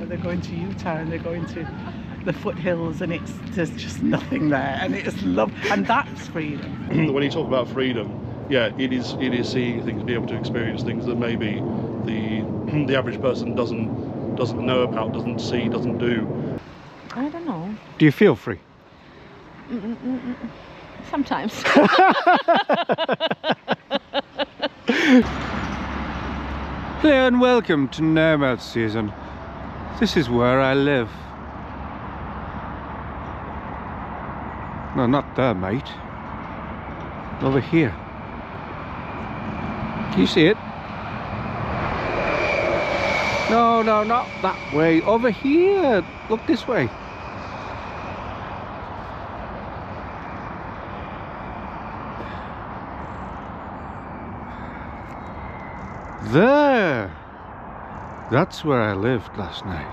they're going to Utah and they're going to the foothills, and there's just nothing there, and it's love, and that's freedom. When you talk about freedom, yeah, it is seeing things, be able to experience things that maybe the average person doesn't know about, doesn't see, doesn't do. I don't know. Do you feel free? Sometimes. Hello and welcome to Nomad season. This is where I live. No, not there, mate. Over here. Can you see it? No, no, not that way. Over here. Look this way. There. That's where I lived last night.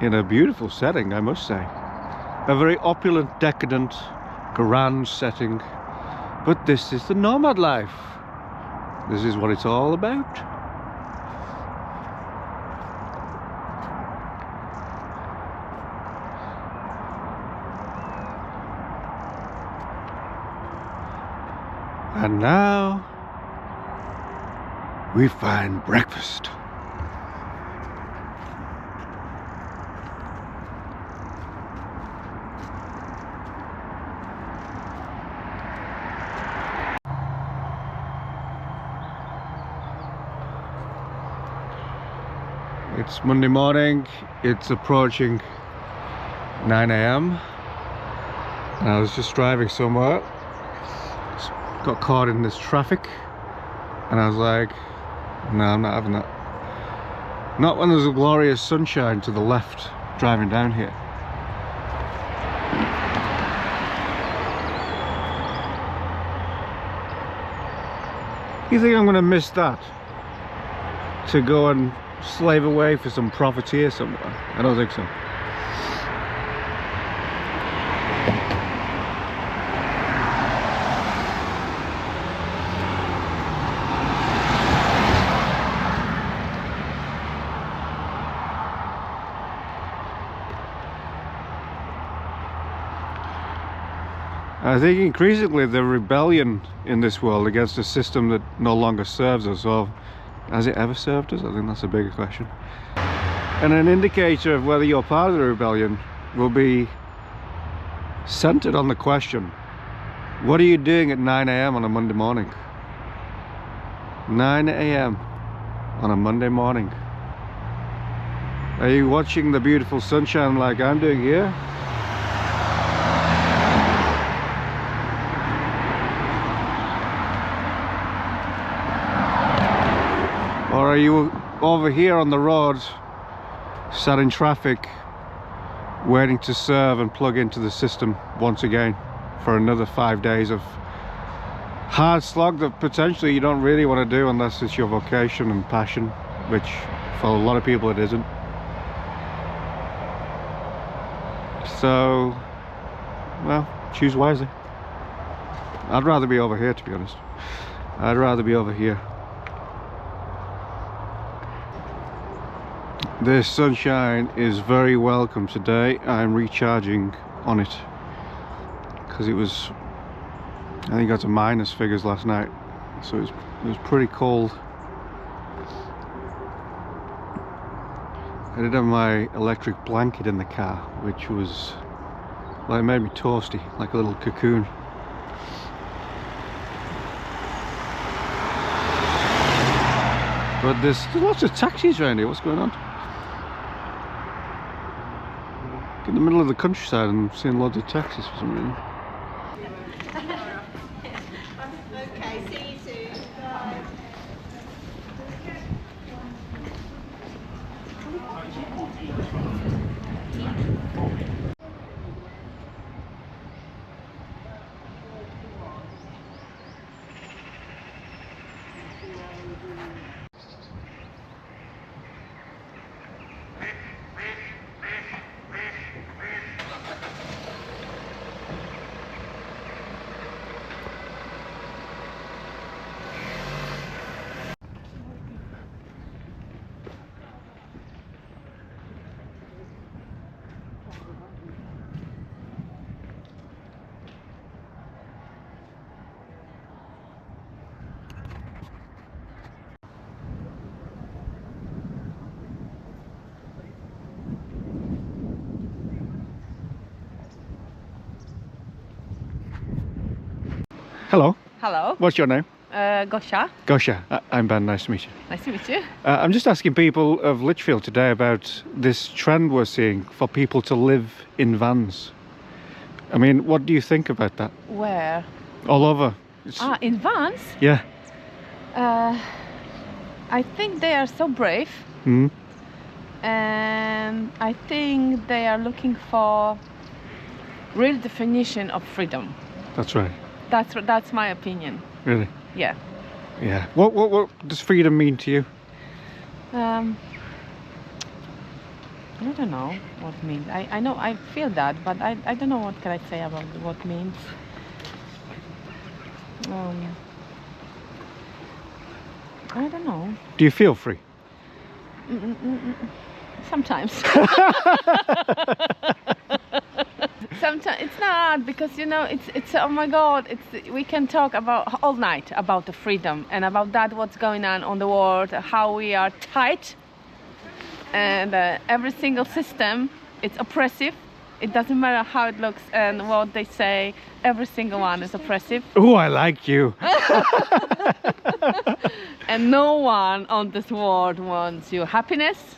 In a beautiful setting, I must say. A very opulent, decadent, grand setting. But this is the nomad life. This is what it's all about. And now we find breakfast. It's Monday morning, it's approaching 9 AM and I was just driving somewhere, got caught in this traffic and I was like, no, I'm not having that. Not when there's a glorious sunshine to the left driving down here. You think I'm going to miss that to go and slave away for some profiteer somewhere? I don't think so. I think increasingly the rebellion in this world against a system that no longer serves us, or has it ever served us? I think that's a bigger question. And an indicator of whether you're part of the rebellion will be centered on the question, what are you doing at 9 AM on a Monday morning? 9 AM on a Monday morning. Are you watching the beautiful sunshine like I'm doing here? Or are you over here on the road, sat in traffic, waiting to serve and plug into the system once again for another 5 days of hard slog that potentially you don't really want to do unless it's your vocation and passion, which for a lot of people it isn't. So, well, choose wisely. I'd rather be over here, to be honest. I'd rather be over here. This sunshine is very welcome today. I'm recharging on it because it was, I think, got to minus figures last night, so it was pretty cold. I did have my electric blanket in the car, which was, well, it made me toasty, like a little cocoon. But there's lots of taxis around here. What's going on? In the middle of the countryside and I'm seeing loads of taxis for some reason. Okay, see you soon. Bye. Hello. Hello. What's your name? Gosha. Gosha. I'm Ben. Nice to meet you. Nice to meet you. I'm just asking people of Lichfield today about this trend we're seeing for people to live in vans. I mean, what do you think about that? Where? All over. In vans? Yeah. I think they are so brave. Mm. And I think they are looking for real definition of freedom. That's right. That's my opinion. Really? Yeah. Yeah. What does freedom mean to you? I don't know what it means. I know I feel that, but I don't know what can I say about what it means. I don't know. Do you feel free? Sometimes. Sometimes it's not, because you know it's oh my God, we can talk about all night about the freedom and about that what's going on the world, how we are tight, and every single system it's oppressive. It doesn't matter how it looks and what they say, every single one is oppressive. Oh, I like you. And no one on this world wants you happiness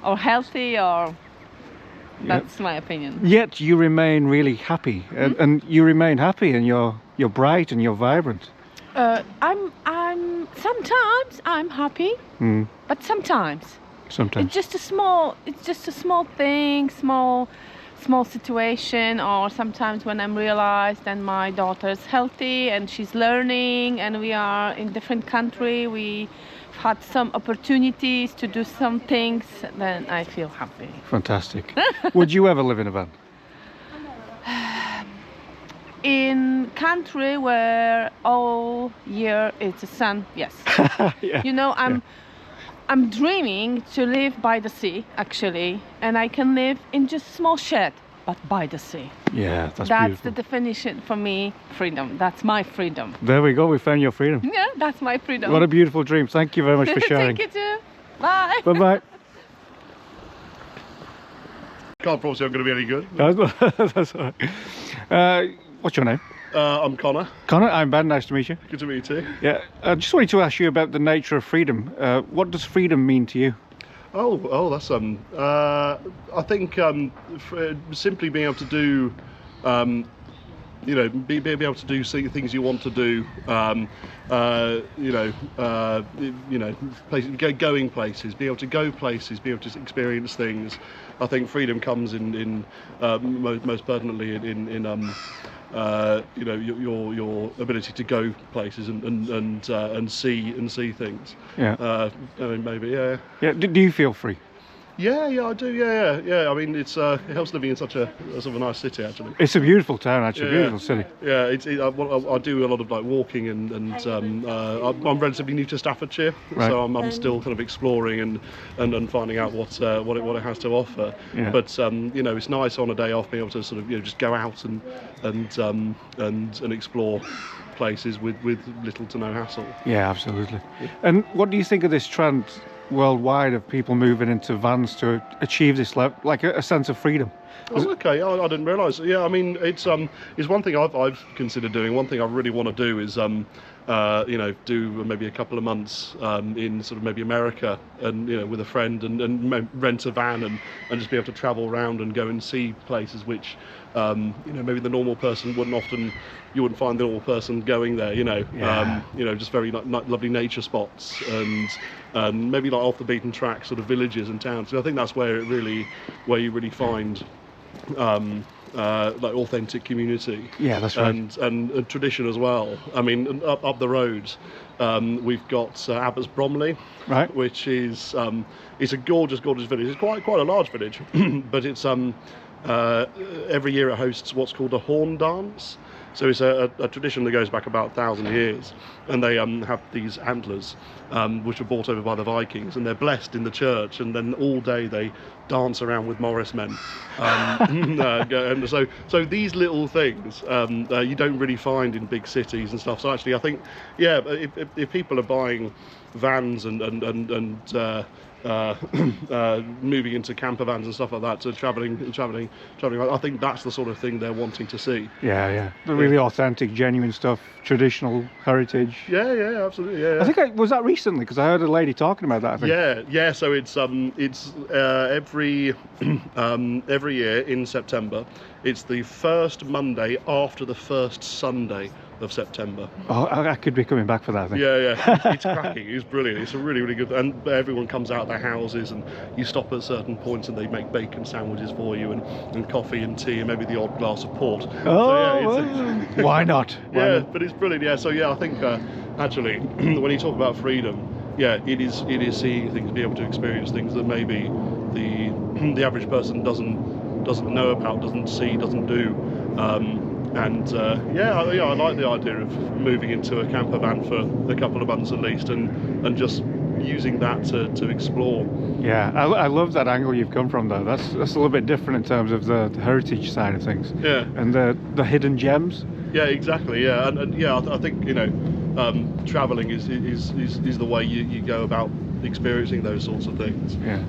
or healthy, or that's my opinion. Yet you remain really happy, and you remain happy, and you're bright and you're vibrant. I'm sometimes I'm happy, but sometimes it's just a small thing, small situation, or sometimes when I'm realized and my daughter's healthy and she's learning and we are in different country, we had some opportunities to do some things, then I feel happy. Fantastic. Would you ever live in a van? In country where all year it's the sun, yes. Yeah. You know, I'm dreaming to live by the sea, actually, and I can live in just small shed, but by the sea. Yeah, that's beautiful. the definition for me, freedom. That's my freedom. There we go, we found your freedom. Yeah, that's my freedom. What a beautiful dream. Thank you very much for sharing. Thank you too. Bye. Bye-bye. Can't promise you I'm going to be any good. That's all right. What's your name? I'm Connor. Connor, I'm Ben. Nice to meet you. Good to meet you too. Yeah, I just wanted to ask you about the nature of freedom. What does freedom mean to you? Oh, that's I think simply being able to do, be able to do things you want to do. Going places, be able to go places, be able to experience things. I think freedom comes in most pertinently in your ability to go places and see things. Yeah. I mean, maybe, yeah. Yeah. Do you feel free? Yeah, I do. Yeah. I mean, it helps living in such a sort of a nice city, actually. It's a beautiful town, actually. Beautiful city. Yeah, I do a lot of like walking and I'm relatively new to Staffordshire, right. So I'm still kind of exploring and finding out what it has to offer. Yeah. But it's nice on a day off being able to sort of just go out and explore places with little to no hassle. Yeah, absolutely. Yeah. And what do you think of this trend worldwide of people moving into vans to achieve this like a sense of freedom? Oh, okay. I didn't realise. Yeah, I mean, it's one thing I've considered doing. One thing I really want to do is do maybe a couple of months in sort of maybe America and with a friend and rent a van and just be able to travel around and go and see places which maybe the normal person you wouldn't find the normal person going there. Just very lovely nature spots and maybe like off the beaten track sort of villages and towns. So I think that's where you really find like authentic community. Yeah, that's right. And tradition as well. I mean, up the road, we've got Abbots Bromley, right, which is it's a gorgeous village. It's quite a large village, but it's every year it hosts what's called a horn dance. So it's a tradition that goes back about 1,000 years, and they have these antlers, which were brought over by the Vikings, and they're blessed in the church, and then all day they dance around with Morris men. And so these little things you don't really find in big cities and stuff. So actually, I think, yeah, if people are buying vans and moving into camper vans and stuff like that, to travelling. I think that's the sort of thing they're wanting to see. Yeah. The really authentic, genuine stuff, traditional heritage. Yeah, absolutely. Yeah. I think was that recently, because I heard a lady talking about that. I think. Yeah. So it's every year in September. It's the first Monday after the first Sunday of September. Oh, I could be coming back for that, I think. Yeah. It's cracking. It's brilliant. It's a really, really good. And everyone comes out of their houses, and you stop at certain points, and they make bacon sandwiches for you, and coffee and tea, and maybe the odd glass of port. Why not? But it's brilliant. Yeah. So I think actually, when you talk about freedom, it is seeing things, be able to experience things that maybe the average person doesn't know about, doesn't see, doesn't do. I like the idea of moving into a camper van for a couple of months at least, and just using that to explore. Yeah, I love that angle you've come from, though. That's a little bit different in terms of the heritage side of things. Yeah. And the hidden gems. Yeah, exactly. Yeah, and I think traveling is the way you go about experiencing those sorts of things. Yeah.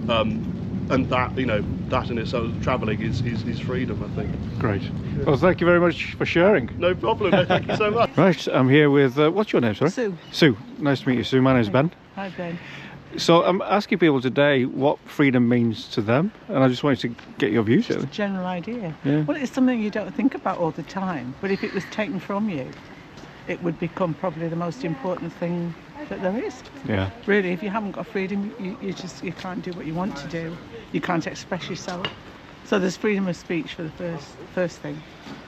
And that in itself, travelling is freedom, I think. Great. Well, thank you very much for sharing. No problem. No, thank you so much. Right, I'm here with what's your name, sorry? Sue. Sue. Nice to meet you, Sue. My name's Ben. Hi, Ben. So I'm asking people today what freedom means to them, and I just wanted to get your views. Just a general idea. Yeah. Well, it's something you don't think about all the time, but if it was taken from you, it would become probably the most important thing that there is. Yeah. Really, if you haven't got freedom, you can't do what you want to do. You can't express yourself. So there's freedom of speech for the first thing,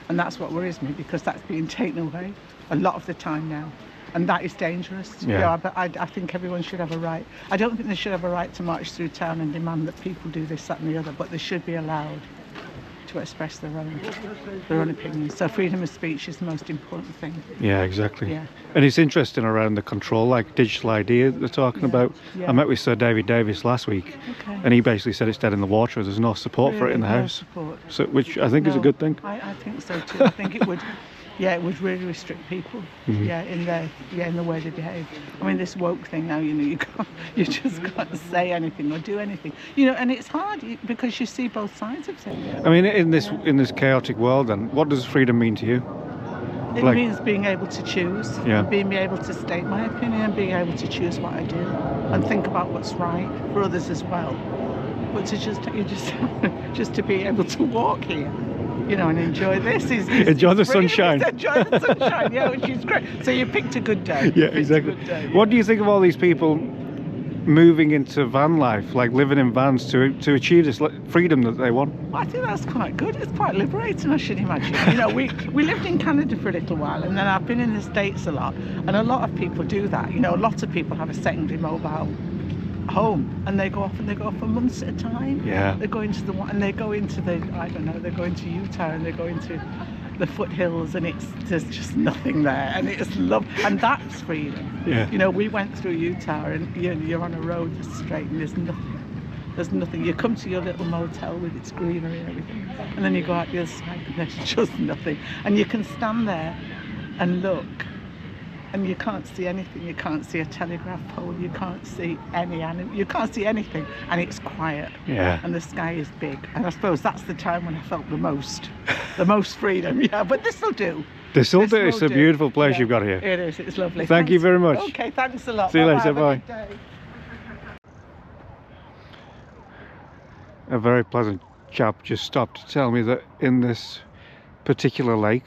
and that's what worries me, because that's being taken away a lot of the time now, and that is dangerous. Yeah. But I think everyone should have a right. I don't think they should have a right to march through town and demand that people do this, that, and the other, but they should be allowed to express their own opinions. So freedom of speech is the most important thing. Yeah, exactly. Yeah. And it's interesting around the control, like digital ID they're talking about. Yeah. I met with Sir David Davis last week, and he basically said it's dead in the water. There's no support for it in the house. Support. So, which I think is a good thing. I think so too. I think it would. Yeah, it would really restrict people. Mm-hmm. In the way they behave. I mean, this woke thing now, you just can't say anything or do anything. And it's hard because you see both sides of things. I mean, in this chaotic world, then, what does freedom mean to you? It means being able to choose, being able to state my opinion, and being able to choose what I do, and think about what's right for others as well. But to just to be able to walk here, and enjoy this enjoy the sunshine. Enjoy the sunshine, which is great. So you picked a good day. Yeah, exactly. What do you think of all these people moving into van life, like living in vans to achieve this freedom that they want? Well, I think that's quite good. It's quite liberating, I should imagine. We lived in Canada for a little while, and then I've been in the States a lot, and a lot of people do that. A lot of people have a secondary mobile home, and they go off for months at a time. Yeah. They go into they go into they go into Utah, and they go into the foothills, and there's just nothing there, and it's and that's freedom. Yeah. We went through Utah, and you're on a road that's straight, and there's nothing. You come to your little motel with its greenery and everything, and then you go out the other side, and there's just nothing, and you can stand there and look, and you can't see anything. You can't see a telegraph pole, you can't see any animal, you can't see anything, and it's quiet. Yeah. And the sky is big, and I suppose that's the time when I felt the most freedom. Yeah, but this'll do. This'll do. It's a beautiful place you've got here. It is. It's lovely. Thank you very much. Okay, thanks a lot. See you later. Bye. Bye. A very pleasant chap just stopped to tell me that in this particular lake,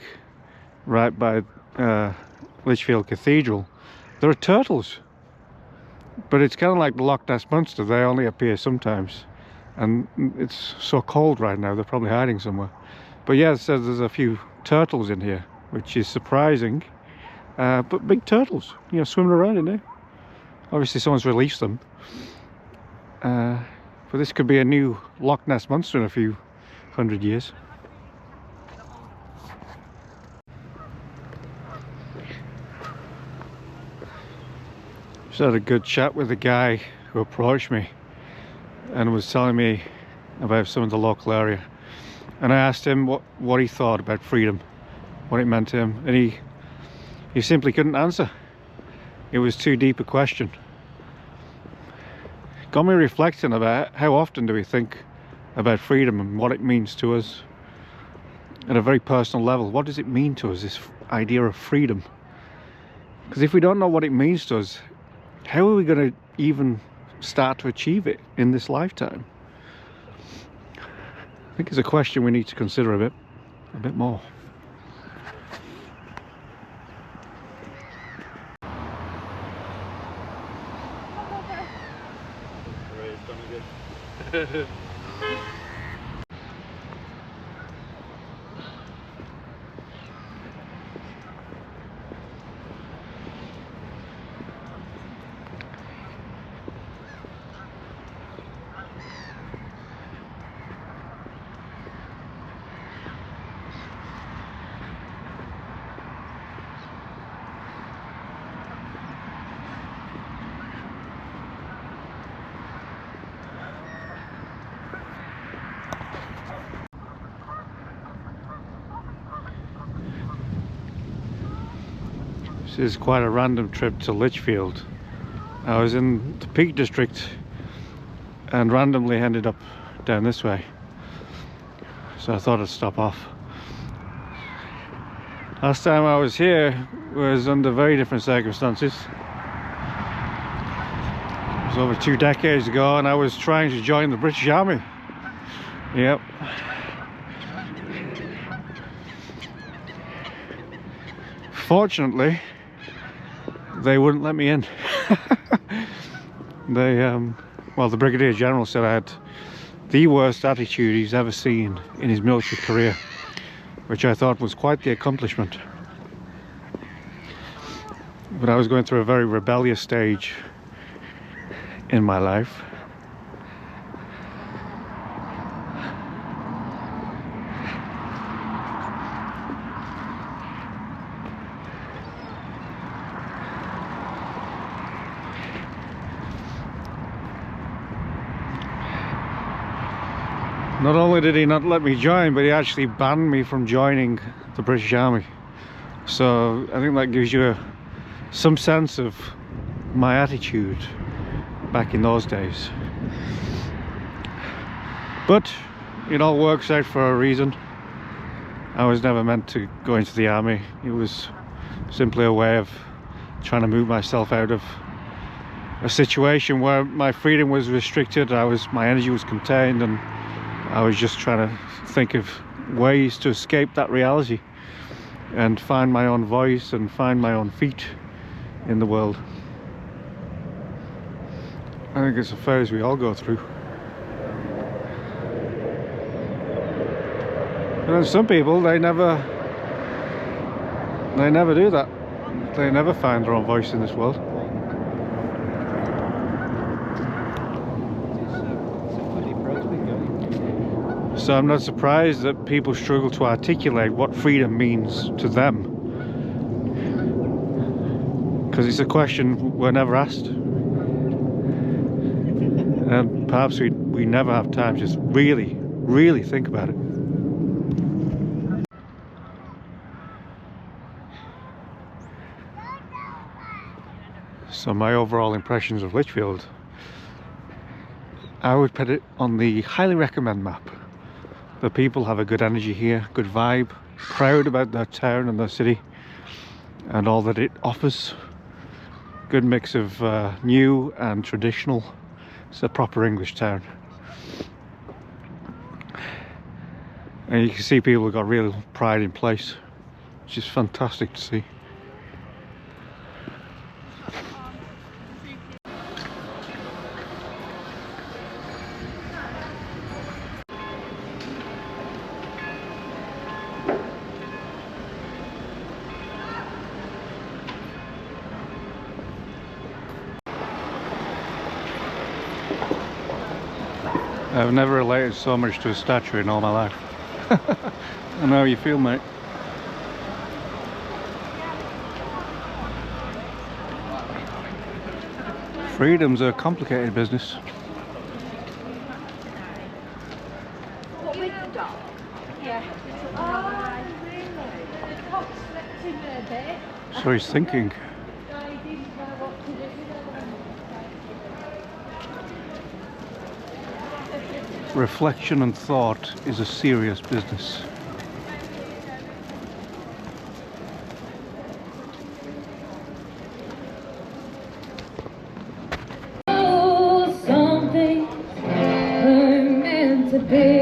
right by Lichfield Cathedral, there are turtles, but it's kind of like the Loch Ness Monster. They only appear sometimes, and it's so cold right now, they're probably hiding somewhere. But yeah, it says there's a few turtles in here, which is surprising, but big turtles, swimming around in there. Obviously someone's released them, but this could be a new Loch Ness Monster in a few hundred years. Just had a good chat with the guy who approached me and was telling me about some of the local area, and I asked him what he thought about freedom, what it meant to him, and he simply couldn't answer. It was too deep a question. got me reflecting about how often do we think about freedom and what it means to us at a very personal level. What does it mean to us, this idea of freedom? Because if we don't know what it means to us, how are we going to even start to achieve it in this lifetime? I think it's a question we need to consider a bit more. This is quite a random trip to Lichfield. I was in the Peak District and randomly ended up down this way, so I thought I'd stop off. Last time I was here was under very different circumstances. It was over 2 decades ago and I was trying to join the British Army. Yep. Fortunately, they wouldn't let me in. Well, the Brigadier General said I had the worst attitude he's ever seen in his military career, which I thought was quite the accomplishment. But I was going through a very rebellious stage in my life. Not only did he not let me join, but he actually banned me from joining the British Army. So I think that gives you some sense of my attitude back in those days. But it all works out for a reason. I was never meant to go into the army. It was simply a way of trying to move myself out of a situation where my freedom was restricted, my energy was contained, and I was just trying to think of ways to escape that reality and find my own voice and find my own feet in the world. I think it's a phase we all go through. And then some people, they never do that. They never find their own voice in this world. So I'm not surprised that people struggle to articulate what freedom means to them, because it's a question we're never asked, and perhaps we never have time to just really think about it. So my overall impressions of Lichfield, I would put it on the highly recommend map. The people have a good energy here, good vibe, proud about their town and their city and all that it offers. Good mix of new and traditional. It's a proper English town. And you can see people have got real pride in place, which is fantastic to see. I've never related so much to a statue in all my life. I know how you feel, mate. Freedom's a complicated business. What with the dog? Yeah. Oh, really? The cock slept in there a bit. So he's thinking. I didn't know what to do. reflection and thought is a serious business. Oh, some things are meant to be.